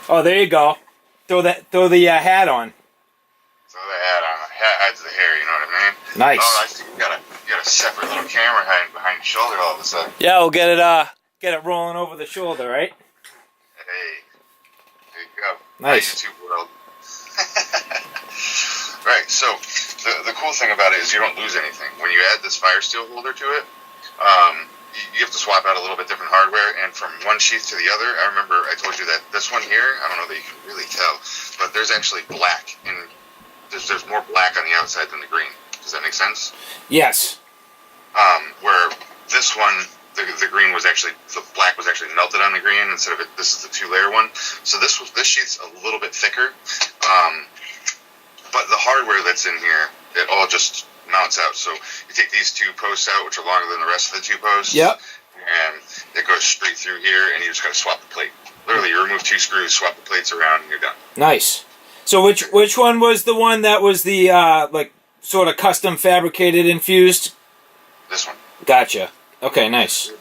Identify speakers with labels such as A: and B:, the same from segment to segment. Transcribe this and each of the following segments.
A: Oh, there you go. Throw the hat on.
B: Throw the hat on. The hat hides the hair, you know what I mean?
A: Nice.
B: Oh, I see you got a separate little camera hiding behind your shoulder all of a sudden.
A: Yeah, we'll get it rolling over the shoulder, right?
B: Hey, there you go.
A: Nice.
B: YouTube world. Right, so the cool thing about it is you don't lose anything. When you add this fire steel holder to it, you have to swap out a little bit different hardware, and from one sheath to the other, I remember I told you that this one here, I don't know that you can really tell, but there's actually black, and there's more black on the outside than the green. Does that make sense?
A: Yes.
B: Where this one, the green was actually, the black was actually melted on the green instead of it. This is the 2-layer one. So this sheath's a little bit thicker, but the hardware that's in here, it all just mounts out. So you take these 2 posts out, which are longer than the rest of the 2 posts.
A: Yep.
B: And it goes straight through here, and you just got to swap the plate. Literally, you remove 2 screws, swap the plates around, and you're done. Nice.
A: So which one was the one that was the like sort of custom fabricated infused?
B: This one.
A: Gotcha. Okay, nice.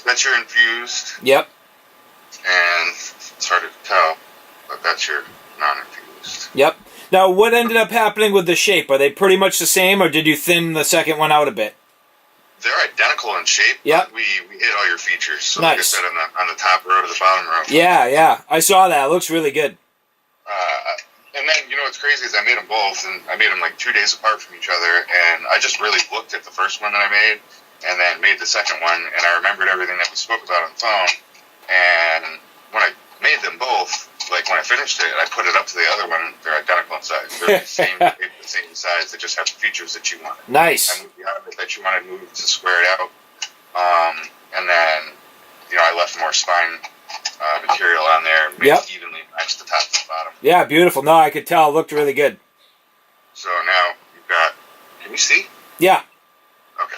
B: That's your infused.
A: Yep.
B: And it's hard to tell, but that's your non-infused.
A: Yep. Now, what ended up happening with the shape? Are they pretty much the same, or did you thin the second one out a bit?
B: They're identical in shape.
A: Yep.
B: But we hit all your features. So
A: nice.
B: Like I said, on the top row to the bottom row.
A: Yeah. I saw that. It looks really good.
B: And then, you know what's crazy is I made them both, and I made them like 2 days apart from each other, and I just really looked at the first one that I made, and then made the second one, and I remembered everything that we spoke about on the phone, and when I made them both, like when I finished it, I put it up to the other one, they're identical in size. They're the same shape, the same size, they just have the features that you wanted.
A: Nice.
B: I moved the outlet that you wanted moved to square it out, and then, you know, I left more spine material on there, made it evenly match the top to the bottom.
A: Yeah, beautiful. No, I could tell. It looked really good.
B: So now you've got, can you see?
A: Yeah.
B: Okay.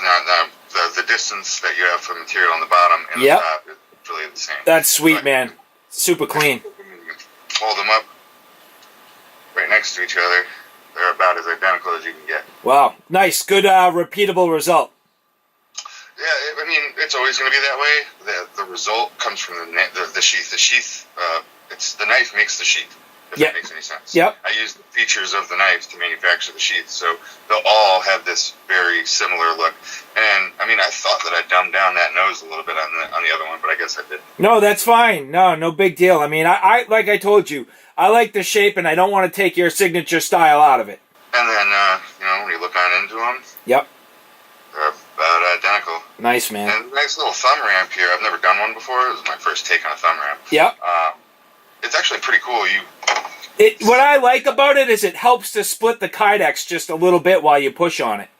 B: Now the distance that you have from material on the bottom and the top is really the same.
A: That's sweet, man. Super clean.
B: Hold them up right next to each other. They're about as identical as you can get.
A: Wow. Nice. Good repeatable result.
B: Yeah, I mean, it's always going to be that way. The result comes from the sheath. The sheath, it's the knife makes the sheath, if that makes any sense.
A: Yep.
B: I use the features of the knife to manufacture the sheath, so they'll all have this very similar look. And, I mean, I thought that I dumbed down that nose a little bit on the other one, but I guess I didn't.
A: No, that's fine. No big deal. I mean, I like I told you, I like the shape, and I don't want to take your signature style out of it.
B: And then, you know, when you look on into them,
A: they're
B: about identical.
A: Nice, man.
B: And a nice little thumb ramp here. I've never done one before. This is my first take on a thumb ramp.
A: Yep.
B: It's actually pretty cool.
A: What I like about it is it helps to split the Kydex just a little bit while you push on it.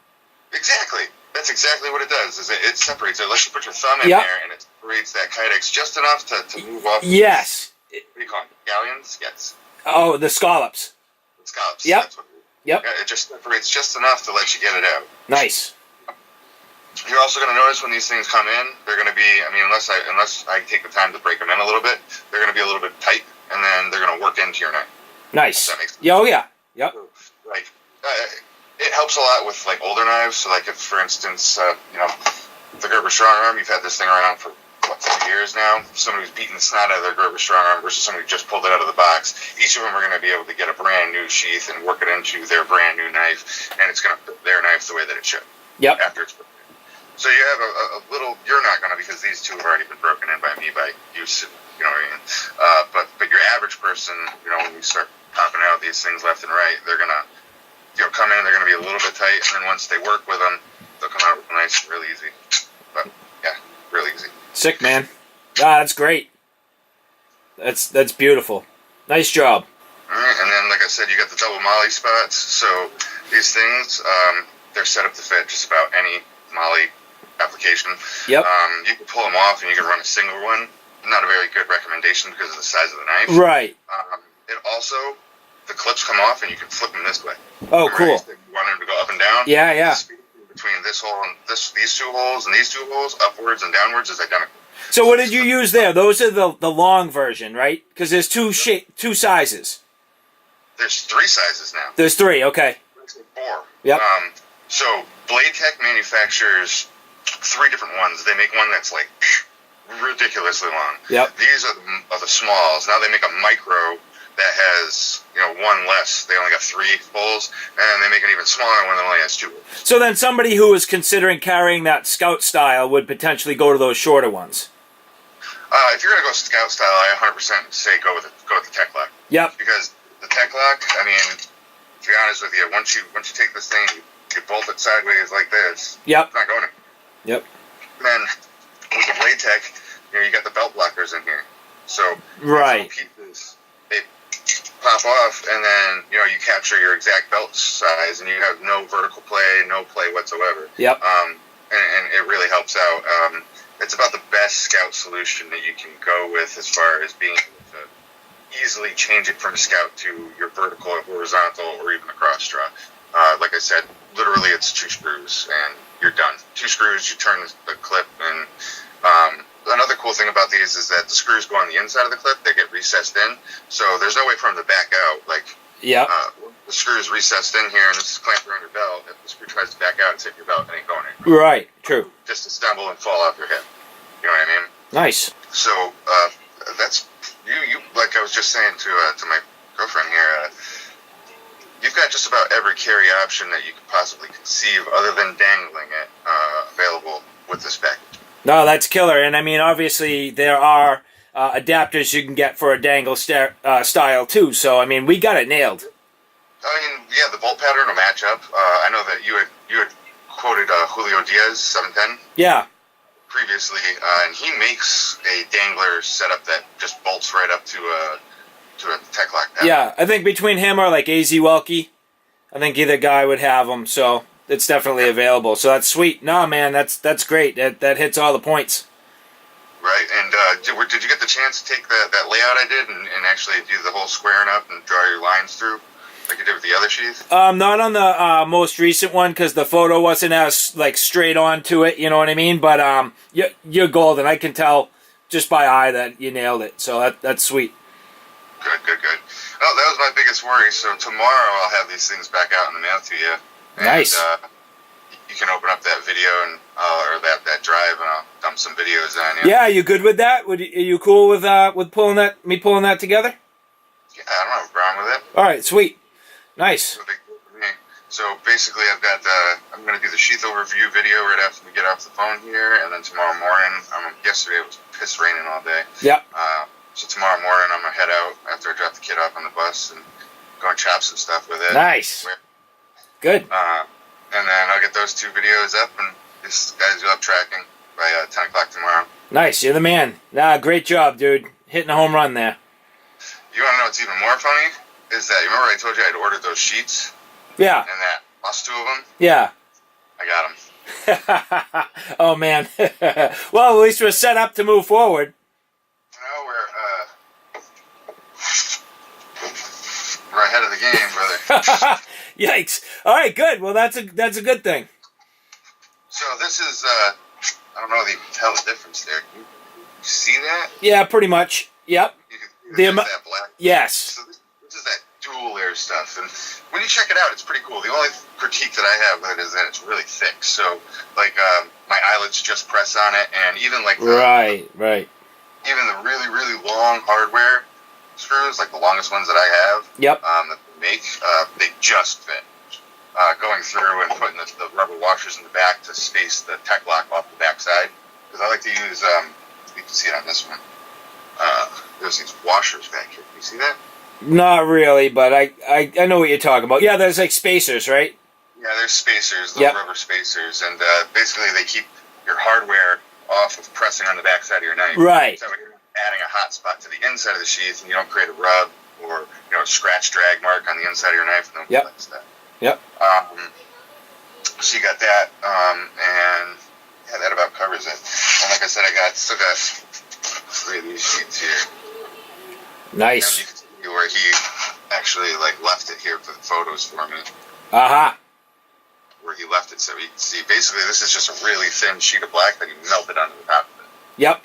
B: Exactly. That's exactly what it does. Is it separates it. Unless you put your thumb in there, and it separates that Kydex just enough to move off.
A: Yes.
B: What do you call them? Galleons? Yes.
A: Oh, the scallops.
B: The scallops.
A: Yep.
B: That's what
A: yeah,
B: it just separates just enough to let you get it out.
A: Nice.
B: You're also going to notice when these things come in, they're going to be, I mean, unless I take the time to break them in a little bit, they're going to be a little bit tight, and then they're going to work into your knife.
A: Nice.
B: That makes sense.
A: Yeah, oh, yeah. Yep.
B: Like, it helps a lot with, like, older knives. So, like, if, for instance, you know, the Gerber Strong Arm, you've had this thing around for, 2 years now? Somebody who's beating the snot out of their Gerber Strong Arm versus somebody who just pulled it out of the box. Each of them are going to be able to get a brand new sheath and work it into their brand new knife, and it's going to fit their knife the way that it should.
A: Yep.
B: After it's put in. So you have a little, you're not going to, because these two have already been broken in by me by use, you know what I mean? But your average person, you know, when you start popping out these things left and right, they're going to, you know, come in, they're going to be a little bit tight, and then once they work with them, they'll come out nice and real easy. But, yeah, real easy.
A: Sick, man. Ah, that's great. That's beautiful. Nice job.
B: All right, and then, like I said, you got the double molly spots. So these things, they're set up to fit just about any molly application.
A: Yep.
B: You can pull them off and you can run a single one. Not a very good recommendation because of the size of the knife.
A: Right.
B: It also, the clips come off and you can flip them this way.
A: Oh, cool.
B: You want them to go up and down.
A: Yeah, yeah.
B: The speed between this hole and these two holes and these two holes, upwards and downwards, is identical.
A: So what did you use there? Those are the long version, right? Because there's two sizes.
B: There's 3 sizes now.
A: There's 3, okay.
B: There's 4.
A: Yep.
B: So Blade Tech manufactures 3 different ones. They make one that's like ridiculously long.
A: Yep.
B: These are the smalls. Now they make a micro that has, one less. They only got 3 poles, and they make an even smaller one that only has 2 poles.
A: So then somebody who is considering carrying that Scout style would potentially go to those shorter ones.
B: If you're gonna go Scout style, I 100% say go with the Tech Lock.
A: Yep.
B: Because the Tech Lock, I mean, to be honest with you, once you take this thing, you bolt it sideways like this.
A: Yep.
B: It's not going anywhere.
A: Yep.
B: And then with the Blade Tech, you got the belt blockers in here. So
A: right.
B: Pieces, they pop off, and then you capture your exact belt size, and you have no vertical play, no play whatsoever.
A: Yep.
B: And it really helps out. It's about the best Scout solution that you can go with as far as being able to easily change it from Scout to your vertical or horizontal or even a cross draw. Like I said, literally it's 2 screws and you're done. 2 screws, you turn the clip, and another cool thing about these is that the screws go on the inside of the clip. They get recessed in, so there's no way for them to back out. The screw is recessed in here, and this is clamped around your belt. If the screw tries to back out, it's hit your belt, it ain't going anywhere.
A: Right, true.
B: Just to stumble and fall off your hip. You know what I mean?
A: Nice.
B: So that's you. Like I was just saying to my girlfriend here, you've got just about every carry option that you could possibly conceive, other than dangling it, available with this package.
A: No, that's killer. And I mean, obviously, there are adapters you can get for a dangle style too. So I mean, we got it nailed.
B: I mean, yeah, the bolt pattern will match up. I know that you had quoted Julio Diaz 710.
A: Yeah.
B: Previously, and he makes a dangler setup that just bolts right up to a Tech Lock pattern.
A: Yeah, I think between him or like AZ Welke, I think either guy would have them. So it's definitely available. So that's sweet. No, man, that's great. That hits all the points.
B: Right, and did you get the chance to take that layout I did and actually do the whole squaring up and draw your lines through like you did with the other sheath?
A: Not on the most recent one because the photo wasn't as like straight on to it. You know what I mean? But you're golden. I can tell just by eye that you nailed it. So that's sweet.
B: Good. Well, that was my biggest worry. So tomorrow I'll have these things back out in the mail to you. And,
A: nice.
B: You can open up that video and or that drive, and I'll dump some videos on you.
A: Yeah, you good with that? Are you cool with pulling that together?
B: Yeah, I don't have a problem with it.
A: All right, sweet, nice.
B: So basically, I'm going to do the sheath overview video right after we get off the phone here, and then tomorrow morning. Yesterday it was piss raining all day.
A: Yep.
B: So tomorrow morning I'm gonna head out after I drop the kid off on the bus and go and chop some stuff with it.
A: Nice. Good.
B: And then I'll get those 2 videos up, and this guys will up tracking by 10 o'clock tomorrow.
A: Nice. You're the man. Nah, great job, dude. Hitting a home run there.
B: You want to know what's even more funny? Is that, you remember I told you I'd ordered those sheets?
A: Yeah.
B: And that lost 2 of them?
A: Yeah.
B: I got them.
A: Oh, man. Well, at least we're set up to move forward.
B: We're ahead of the game, brother.
A: Yikes. All right, good. Well, that's a good thing.
B: So this is, I don't know the tell the difference there. Can you see that?
A: Yeah, pretty much. Yep.
B: That black.
A: Yes.
B: So this is that dual layer stuff, and when you check it out, it's pretty cool. The only critique that I have with it is that it's really thick. So, like, my eyelids just press on it, and even like
A: right.
B: Even the really, really long hardware screws, like the longest ones that I have,
A: yep,
B: that they make, they just fit. Going through and putting the rubber washers in the back to space the Tech Lock off the back side, because I like to use, you can see it on this one, there's these washers back here. Can you see that?
A: Not really, but I know what you're talking about. Yeah, there's like spacers, right?
B: Yeah, there's spacers, little rubber spacers, and basically they keep your hardware off of pressing on the back side of your knife.
A: Right.
B: So you're adding a hot spot to the inside of the sheath, and you don't create a rub or a scratch drag mark on the inside of your knife. And like that.
A: Yep.
B: So you got that, and yeah, that about covers it. And like I said, I still got 3 of these sheets here.
A: Nice.
B: And you can see where he actually left it here for the photos for me.
A: Aha.
B: Where he left it, so you can see. Basically, this is just a really thin sheet of black that he melted onto the top of it. Yep.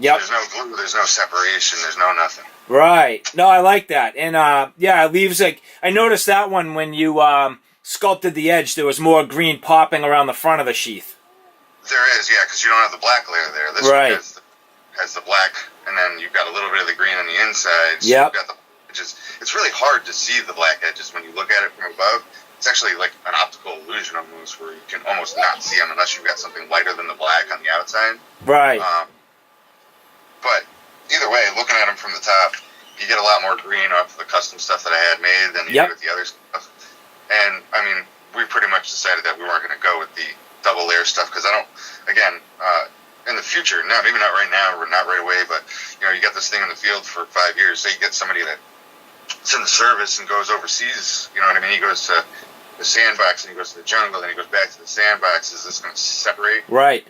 B: There's no glue, there's no separation, there's no nothing. Right.
A: No, I like that. And yeah, it leaves I noticed that one when you sculpted the edge, there was more green popping around the front of the sheath.
B: There is, yeah, because you don't have the black layer there. This
A: right.
B: one has has the black, and then you've got a little bit of the green on the inside. So
A: Yep.
B: you've got the edges. It's really hard to see the black edges when you look at it from above. It's actually like an optical illusion almost, where you can almost not see them unless you've got something lighter than the black on the outside.
A: Right.
B: But either way, looking at them from the top, you get a lot more green off the custom stuff that I had made than you do with the other stuff. And, I mean, we pretty much decided that we weren't going to go with the double layer stuff because I don't, again, in the future, maybe not right now or not right away, but, you know, you got this thing in the field for 5 years. Say you get somebody that's in the service and goes overseas, you know what I mean? He goes to the sandbox and he goes to the jungle, then he goes back to the sandbox. Is this going to separate?
A: Right.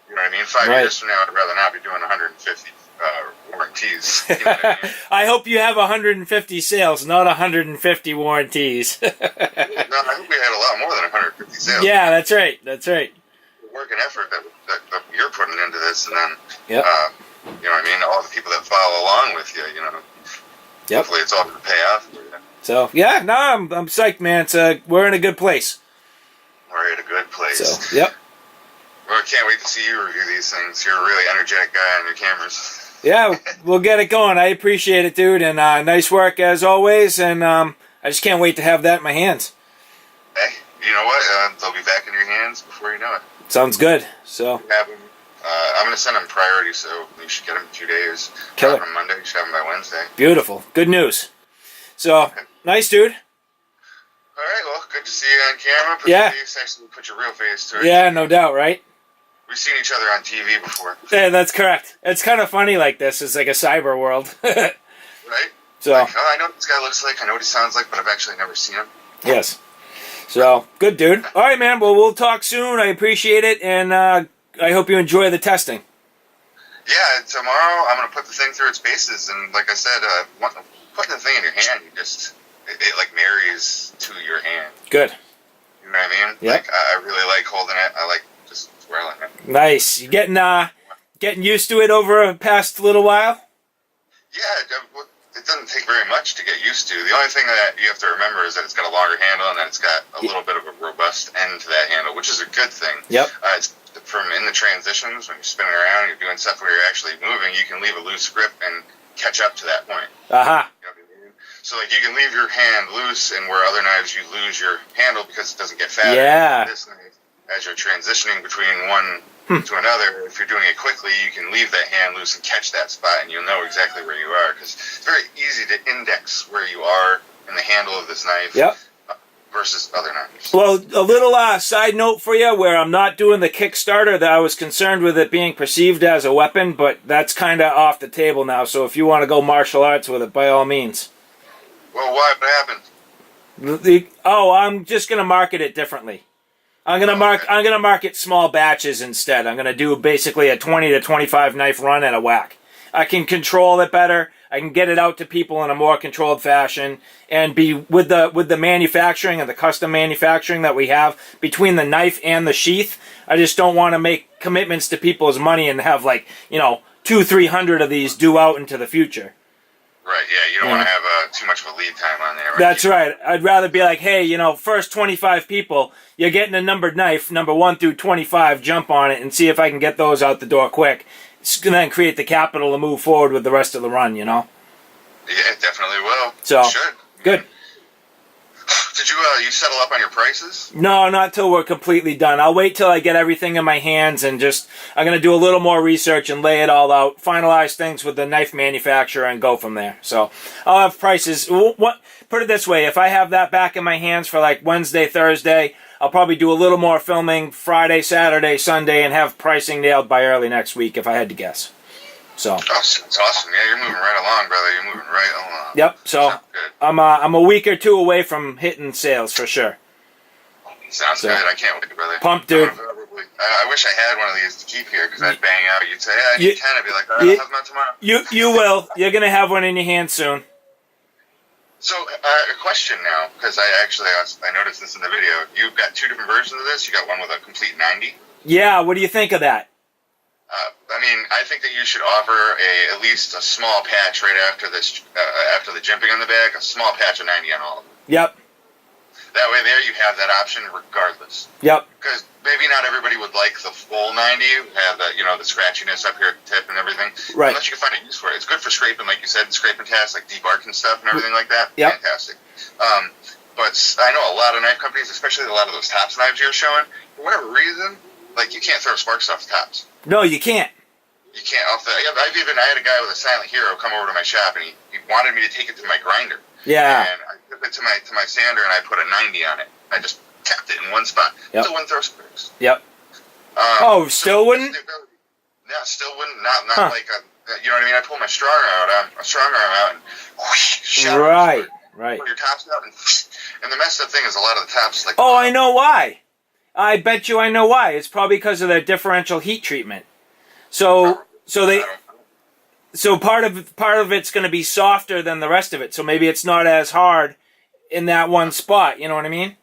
B: You know what I mean? 5 years from now, I'd rather not be doing 150 warranties. You know what I mean?
A: I hope you have 150 sales, not 150 warranties.
B: No, I hope we had a lot more than 150 sales.
A: Yeah, that's right. That's right.
B: The work and effort that you're putting into this, and then,
A: Yep.
B: you know what I mean? All the people that follow along with you, you know.
A: Yep.
B: Hopefully it's all going to pay off for you.
A: So, yeah, no, I'm psyched, man. We're in a good place.
B: We're at a good place.
A: So, yep.
B: Well, I can't wait to see you review these things. You're a really energetic guy on your cameras.
A: Yeah, we'll get it going. I appreciate it, dude, and nice work as always, and I just can't wait to have that in my hands.
B: Hey, you know what? They'll be back in your hands before you know it.
A: Sounds good. So
B: have them, I'm going to send them priority, so you should get them in 2 days.
A: Killer.
B: From Monday, you should have them by Wednesday.
A: Beautiful. Good news. So, nice, dude.
B: All right, well, good to see you on camera. Put your face, actually put your real face to it.
A: Yeah, no doubt, right?
B: We've seen each other on TV before.
A: Yeah, that's correct. It's kind of funny like this. It's like a cyber world.
B: Right?
A: So,
B: like, oh, I know what this guy looks like, I know what he sounds like, but I've actually never seen him.
A: Yes. So, good, dude. All right, man. Well, we'll talk soon. I appreciate it, and I hope you enjoy the testing.
B: Yeah, tomorrow I'm going to put the thing through its paces, and like I said, putting the thing in your hand, it like marries to your hand.
A: Good.
B: You know what I mean?
A: Yeah.
B: Like, I really like holding it. I like just swirling it.
A: Nice. You getting used to it over a past little while?
B: Yeah, it doesn't take very much to get used to. The only thing that you have to remember is that it's got a longer handle and that it's got a little bit of a robust end to that handle, which is a good thing.
A: Yep.
B: It's from in the transitions, when you're spinning around, you're doing stuff where you're actually moving, you can leave a loose grip and catch up to that point.
A: Uh-huh.
B: You know what I mean? So, like, you can leave your hand loose, and where other knives you lose your handle because it doesn't get fatter.
A: Yeah.
B: This knife, as you're transitioning between one to another, if you're doing it quickly, you can leave that hand loose and catch that spot, and you'll know exactly where you are, because it's very easy to index where you are in the handle of this knife.
A: Yep.
B: Versus other knives.
A: Well, a little side note for you, where I'm not doing the Kickstarter, that I was concerned with it being perceived as a weapon, but that's kind of off the table now, so if you want to go martial arts with it, by all means.
B: Well, what happened?
A: I'm just going to market it differently. I'm gonna market small batches instead. I'm gonna do basically a 20 to 25 knife run at a whack. I can control it better. I can get it out to people in a more controlled fashion, and be with the manufacturing and the custom manufacturing that we have between the knife and the sheath. I just don't want to make commitments to people's money and have 200-300 of these due out into the future.
B: Right, yeah, you don't want to have too much of a lead time on there. Right?
A: That's right. I'd rather be like, hey, first 25 people, you're getting a numbered knife, number 1 through 25, jump on it and see if I can get those out the door quick. It's going to then create the capital to move forward with the rest of the run,
B: Yeah, it definitely will.
A: So,
B: it should.
A: Good.
B: Did you settle up on your prices?
A: No, not till we're completely done. I'll wait till I get everything in my hands and I'm going to do a little more research and lay it all out, finalize things with the knife manufacturer and go from there. So I'll have prices. Put it this way, if I have that back in my hands for Wednesday, Thursday, I'll probably do a little more filming Friday, Saturday, Sunday, and have pricing nailed by early next week if I had to guess. So.
B: Oh, that's awesome. Yeah, you're moving right along, brother. You're moving right along.
A: Yep. So I'm a week or two away from hitting sales for sure.
B: Sounds good. I can't wait, brother.
A: Pumped, dude.
B: I wish I had one of these to keep here because I'd bang out. You'd say, yeah, you can. I'd be like, all right, I'll have them out tomorrow.
A: You will. You're going to have one in your hand soon.
B: So, a question now, because I noticed this in the video. You've got two different versions of this. You got one with a complete 90.
A: Yeah, what do you think of that?
B: I think that you should offer at least a small patch right after this, after the jimping on the back, a small patch of 90 on all of them.
A: Yep.
B: That way there you have that option regardless.
A: Yep.
B: Because maybe not everybody would like the full 90, have the, the scratchiness up here at the tip and everything.
A: Right.
B: Unless you can find a use for it. It's good for scraping, like you said, scraping tasks, like debarking stuff and everything like that.
A: Yep.
B: Fantastic. But I know a lot of knife companies, especially a lot of those tops knives you're showing, for whatever reason, like you can't throw sparks off the tops.
A: No, you can't.
B: You can't. I had a guy with a Silent Hero come over to my shop, and he wanted me to take it to my grinder.
A: Yeah.
B: And I took it to my sander, and I put a 90 on it. I just tapped it in one spot.
A: Yep.
B: Still wouldn't throw sparks.
A: Yep. Still wouldn't?
B: No, still wouldn't. Not like you know what I mean? I pull my strong arm out, and whoosh, shot
A: Right.
B: pull your tops out, and the messed up thing is a lot of the tops like.
A: Oh, I know why. I bet you I know why. It's probably because of their differential heat treatment. So part of it's going to be softer than the rest of it. So maybe it's not as hard in that one spot. You know what I mean?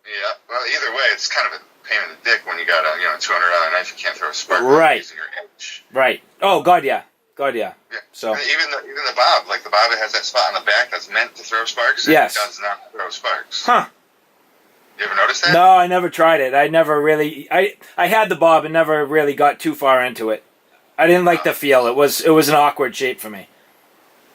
B: Yeah. Well, either way, it's kind of a pain in the dick when you got a $200 knife. You can't throw a spark
A: right
B: using your edge.
A: Right. Oh God, yeah. Yeah. So
B: and even the bob, like the bob, it has that spot on the back that's meant to throw sparks. And
A: yes.
B: It does not throw sparks.
A: Huh.
B: You ever noticed that?
A: No, I never tried it. I never really. I had the bob and never really got too far into it. I didn't like the feel. It was an awkward shape for me.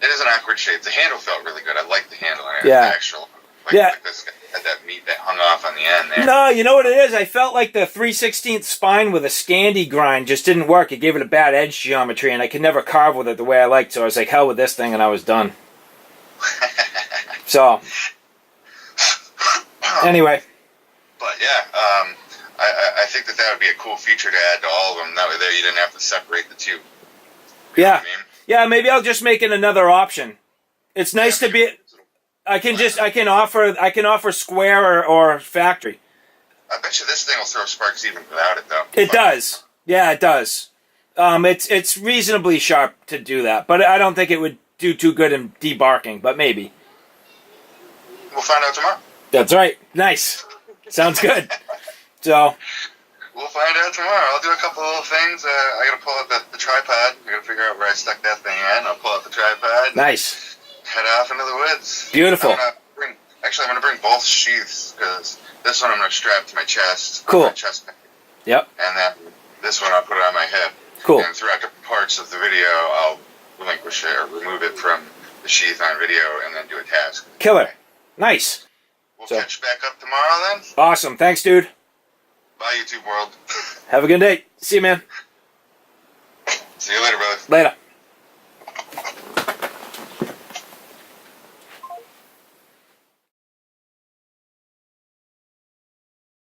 B: It is an awkward shape. The handle felt really good. I liked the handle.
A: Yeah.
B: The actual,
A: yeah.
B: Like this guy had that meat that hung off on the end there.
A: No, you know what it is? I felt like the 3/16 spine with a Scandi grind just didn't work. It gave it a bad edge geometry, and I could never carve with it the way I liked. So I was like, hell with this thing, and I was done. So, anyway.
B: But yeah, I think that would be a cool feature to add to all of them. That way, there you didn't have to separate the two. You
A: yeah,
B: know what I mean?
A: Yeah. Maybe I'll just make it another option. It's nice to be. I can offer square or factory.
B: I bet you this thing will throw sparks even without it, though.
A: It does. Yeah, it does. It's reasonably sharp to do that, but I don't think it would do too good in debarking. But maybe.
B: We'll find out tomorrow.
A: That's right. Nice. Sounds good. So.
B: We'll find out tomorrow. I'll do a couple of little things. I gotta pull out the tripod. I gotta figure out where I stuck that thing in. I'll pull out the tripod.
A: Nice.
B: Head off into the woods.
A: Beautiful.
B: I'm gonna bring both sheaths because this one I'm gonna strap to my chest.
A: Cool.
B: My chest.
A: Yep.
B: And then this one I'll put it on my hip.
A: Cool.
B: And throughout different parts of the video, I'll relinquish it or remove it from the sheath on video and then do a task.
A: Killer. Nice.
B: We'll catch back up tomorrow then.
A: Awesome. Thanks, dude.
B: Bye, YouTube world.
A: Have a good day. See you, man.
B: See you later, brother.
A: Later.